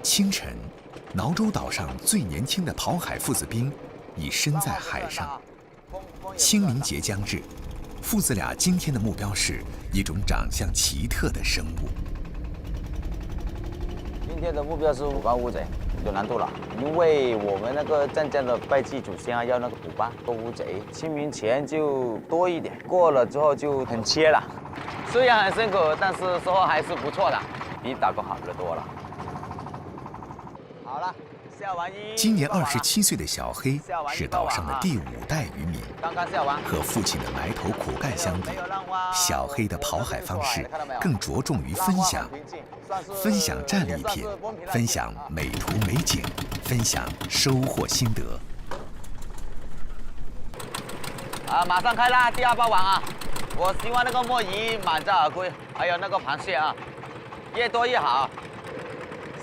清晨，挠洲岛上最年轻的跑海父子兵已身在海上。清明节将至，父子俩今天的目标是一种长相奇特的生物。今天的目标是虎斑乌贼，有难度了，因为我们那个镇江的拜祭祖先啊，要那个虎斑和乌贼，清明前就多一点，过了之后就很缺了。虽然很辛苦，但是收获还是不错的，比打工好得多了。好了，下完一。今年27岁的小黑是岛上的第5代渔民，刚刚下完。和父亲的埋头苦干相比，小黑的跑海方式更着重于分享。分享战利品，分享美图美景，分享收获心得。马上开啦，第2包网啊！我希望那个墨鱼满载而归，还有那个螃蟹啊，越多越好。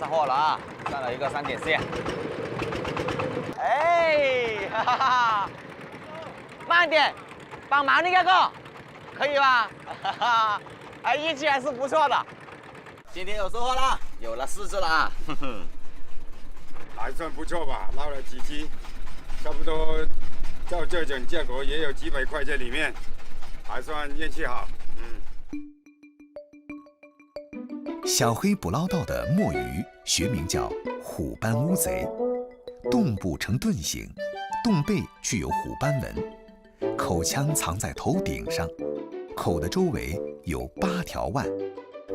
上货了啊，上了一个3.4。哎，哈哈哈！慢点，帮忙那个，可以吧？哈哈，哎，运气还是不错的。今天有收获了，有了4只了啊！哼哼，还算不错吧，捞了几只，差不多照这种价格也有几百块在里面，还算运气好。小黑捕捞到的墨鱼学名叫虎斑乌贼，洞部呈盾形，洞背具有虎斑纹，口腔藏在头顶上，口的周围有8条腕。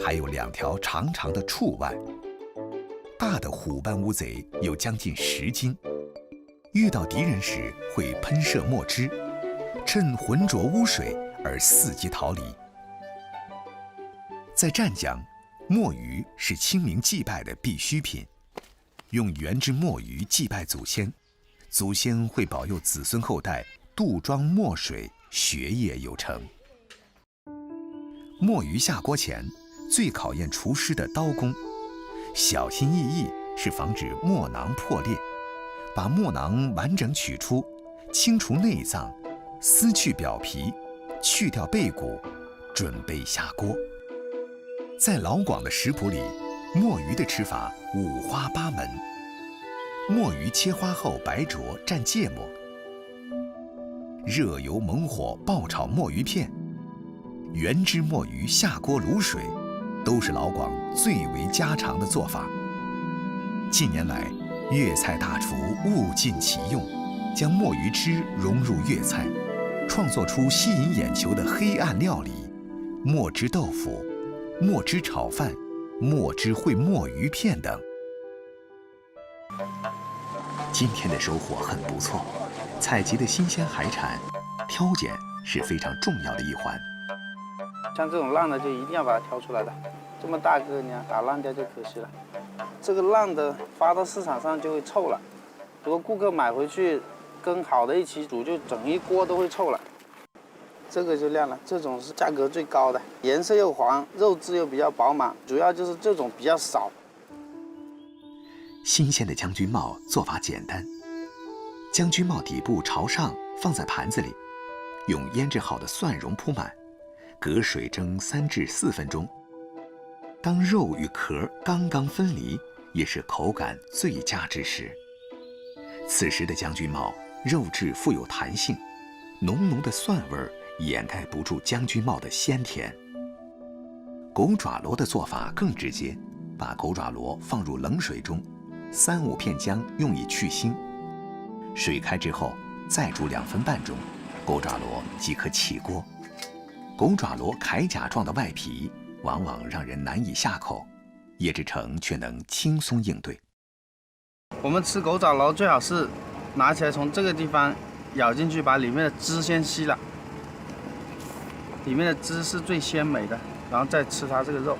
还有2条长长的触腕。大的虎斑乌贼有将近10斤，遇到敌人时会喷射墨汁，趁浑浊污水而伺机逃离。在湛江，墨鱼是清明祭拜的必需品，用原汁墨鱼祭拜祖先，祖先会保佑子孙后代肚装墨水，学业有成。墨鱼下锅前，最考验厨师的刀工，小心翼翼是防止墨囊破裂，把墨囊完整取出，清除内脏，撕去表皮，去掉背骨，准备下锅。在老广的食谱里，墨鱼的吃法五花八门。墨鱼切花后白灼蘸芥末，热油猛火爆炒墨鱼片，原汁墨鱼下锅卤水，都是老广最为家常的做法。近年来，粤菜大厨物尽其用，将墨鱼汁融入粤菜，创作出吸引眼球的黑暗料理：墨汁豆腐、墨汁炒饭、墨汁烩墨鱼片等。今天的收获很不错，采集的新鲜海产，挑拣是非常重要的一环。像这种烂的就一定要把它挑出来的，这么大个你要打烂掉就可惜了。这个烂的发到市场上就会臭了，如果顾客买回去跟好的一起煮，就整一锅都会臭了。这个就亮了，这种是价格最高的，颜色又黄，肉质又比较饱满，主要就是这种比较少。新鲜的将军帽做法简单，将军帽底部朝上放在盘子里，用腌制好的蒜蓉铺满，隔水蒸3至4分钟。当肉与壳刚刚分离，也是口感最佳之时。此时的将军帽肉质富有弹性，浓浓的蒜味儿掩盖不住将军帽的鲜甜。狗爪螺的做法更直接，把狗爪螺放入冷水中，3、5片姜用以去腥。水开之后，再煮2分半钟，狗爪螺即可起锅。狗爪螺铠甲状的外皮往往让人难以下口，叶志成却能轻松应对。我们吃狗爪螺最好是拿起来从这个地方咬进去，把里面的汁先吸了，里面的汁是最鲜美的，然后再吃它这个肉。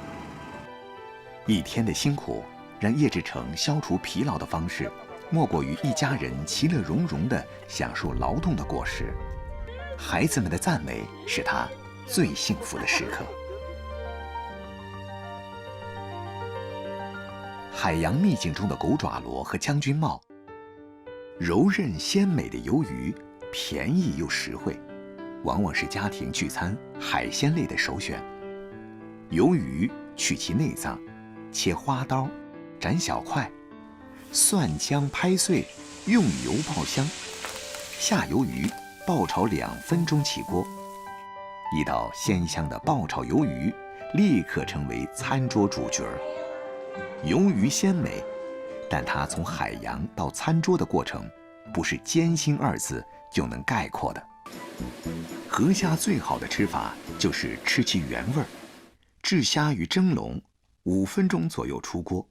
一天的辛苦让叶志成消除疲劳的方式，莫过于一家人其乐融融地享受劳动的果实。孩子们的赞美是他最幸福的时刻。海洋秘境中的狗爪螺和将军帽，柔韧鲜美的鱿鱼，便宜又实惠，往往是家庭聚餐海鲜类的首选。鱿鱼去其内脏，切花刀，斩小块，蒜姜拍碎，用油爆香，下鱿鱼，爆炒2分钟起锅。一道鲜香的爆炒鱿鱼立刻成为餐桌主角。鱿鱼鲜美，但它从海洋到餐桌的过程，不是艰辛2字就能概括的。河虾最好的吃法就是吃其原味儿，置虾于蒸笼，5分钟左右出锅。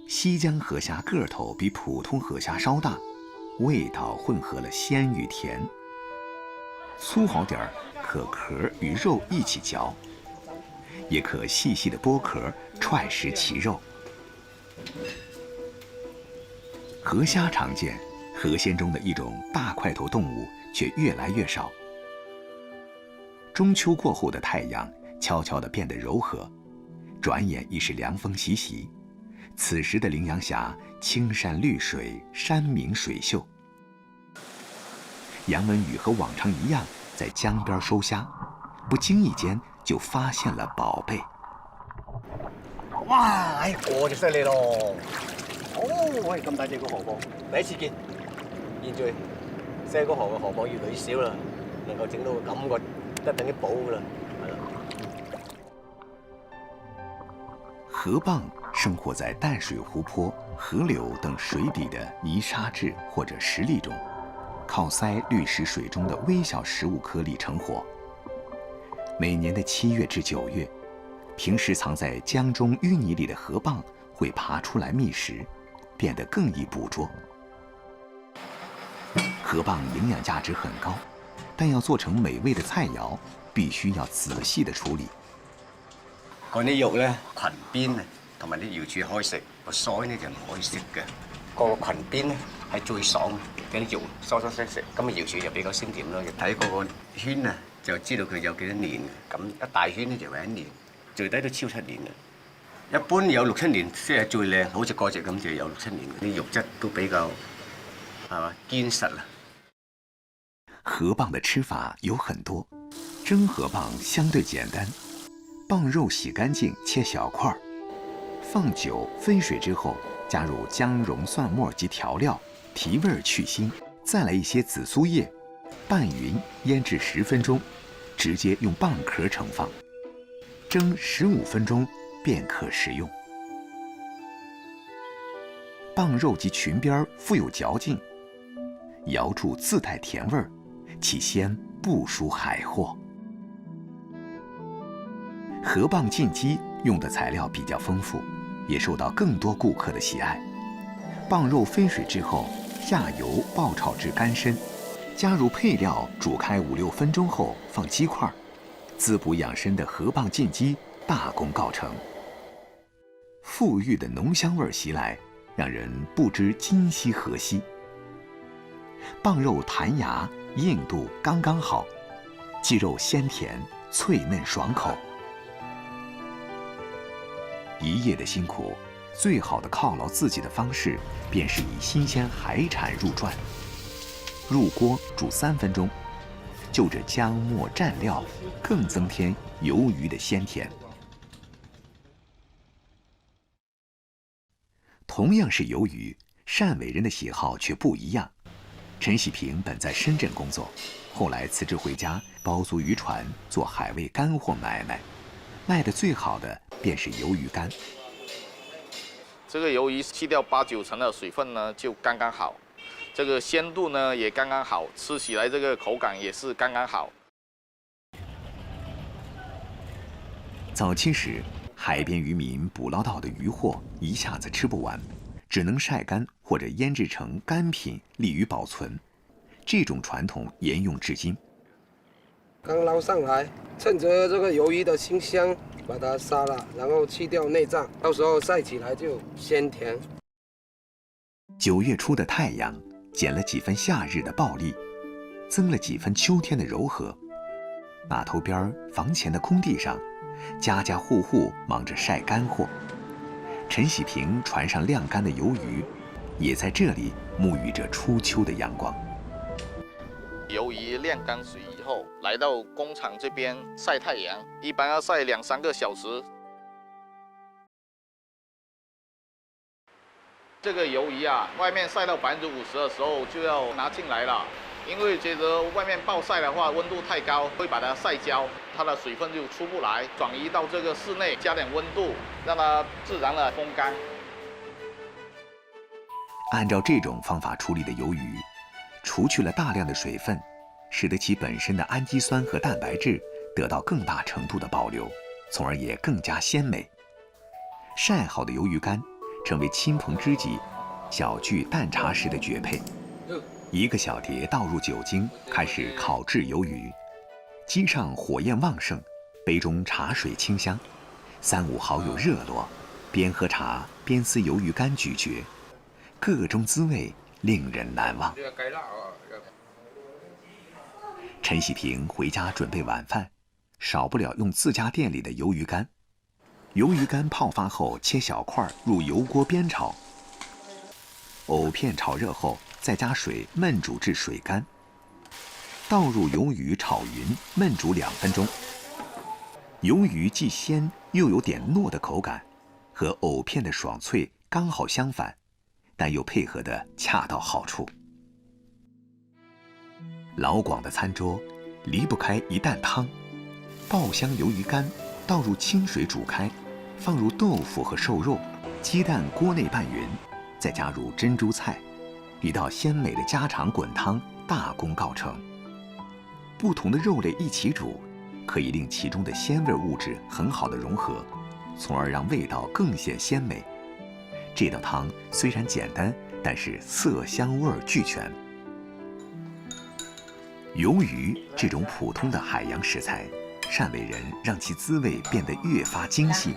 西江河虾个头比普通河虾稍大，味道混合了鲜与甜。粗好点儿，可壳与肉一起嚼，也可细细的剥壳踹食其肉。河虾常见，河鲜中的一种大块头动物却越来越少。中秋过后的太阳悄悄地变得柔和，转眼已是凉风习习。此时的羚羊峡青山绿水，山明水秀。杨文宇和往常一样在江边收虾，不经意间就发现了宝贝。哇！哎，我就犀利咯！哦，喂，咁大隻個河蚌，第一次見。現在細個河嘅河蚌越來越少啦，能夠整到咁個，得等於寶噶啦，係啦。河蚌生活在淡水湖泊、河流等水底的泥沙质或者石砾中，靠鳃滤食水中的微小食物颗粒成活。每年的7月至9月，平时藏在江中淤泥里的河蚌会爬出来觅食，变得更易捕捉。河蚌营养价值很高，但要做成美味的菜肴，必須要仔細地處理。嗰啲肉咧，裙邊啊，同埋啲瑤柱可以食，個腮咧就唔可以食嘅。個裙邊咧係最爽嘅，啲肉疏疏聲食，咁啊瑤柱就比較鮮甜咯。睇嗰個圈啊，就知道佢有幾多年嘅。咁一大圈咧就為1年，最低都超7年嘅。一般有6、7年先係最靚，好似嗰隻咁就有6、7年。啲肉質都比較係嘛堅實啦。河蚌的吃法有很多，蒸河蚌相对简单。蚌肉洗干净，切小块儿，放酒分水之后，加入姜蓉、蒜末及调料，提味去腥，再来一些紫苏叶，拌匀腌制10分钟，直接用蚌壳盛放，蒸15分钟便可食用。蚌肉及裙边富有嚼劲，瑶柱自带甜味儿，其鲜不输海货。河蚌浸鸡用的材料比较丰富，也受到更多顾客的喜爱。蚌肉分水之后，下油爆炒至干身，加入配料煮开5、6分钟后放鸡块，滋补养生的河蚌浸鸡大功告成。馥郁的浓香味袭来，让人不知今夕何夕。蚌肉弹牙，硬度刚刚好，鸡肉鲜甜脆嫩爽口。一夜的辛苦，最好的犒劳自己的方式，便是以新鲜海产入馔。入锅煮3分钟，就着姜末蘸料，更增添鱿鱼的鲜甜。同样是鱿鱼，汕尾人的喜好却不一样。陈喜平本在深圳工作，后来辞职回家，包租渔船做海味干货买卖，卖得最好的便是鱿鱼干。这个鱿鱼去掉8、9成的水分呢，就刚刚好。这个鲜度呢也刚刚好，吃起来这个口感也是刚刚好。早期时，海边渔民捕捞到的渔获一下子吃不完，只能晒干或者腌制成干品，利于保存。这种传统沿用至今。刚捞上来，趁着这个鱿鱼的清香，把它杀了，然后去掉内脏，到时候晒起来就鲜甜。9月初的太阳，减了几分夏日的暴力，增了几分秋天的柔和。码头边房前的空地上，家家户户忙着晒干货。陈喜平船上晾干的鱿鱼，也在这里沐浴着初秋的阳光。鱿鱼晾干水以后，来到工厂这边晒太阳，一般要晒2、3个小时。这个鱿鱼啊，外面晒到50%的时候就要拿进来了，因为觉得外面暴晒的话温度太高，会把它晒焦，它的水分就出不来，转移到这个室内，加点温度，让它自然的风干。按照这种方法处理的鱿鱼，除去了大量的水分，使得其本身的氨基酸和蛋白质得到更大程度的保留，从而也更加鲜美。晒好的鱿鱼干成为亲朋知己小聚淡茶时的绝配。一个小碟倒入酒精，开始烤制鱿鱼。机上火焰旺盛，杯中茶水清香，三五好友热络，边喝茶边撕鱿鱼干咀嚼，各种滋味令人难忘。陈喜平回家准备晚饭，少不了用自家店里的鱿鱼干。鱿鱼干泡发后切小块入油锅煸炒，藕片炒热后再加水焖煮至水干，倒入鱿鱼炒匀，焖煮2分钟。鱿鱼既鲜又有点糯的口感，和藕片的爽脆刚好相反，但又配合得恰到好处。老广的餐桌离不开一担汤，爆香鱿鱼干倒入清水煮开，放入豆腐和瘦肉，鸡蛋锅内拌匀，再加入珍珠菜，一道鲜美的家常滚汤大功告成。不同的肉类一起煮，可以令其中的鲜味物质很好的融合，从而让味道更显鲜美。这道汤虽然简单，但是色香味俱全。鱿鱼这种普通的海洋食材，善为人让其滋味变得越发精细，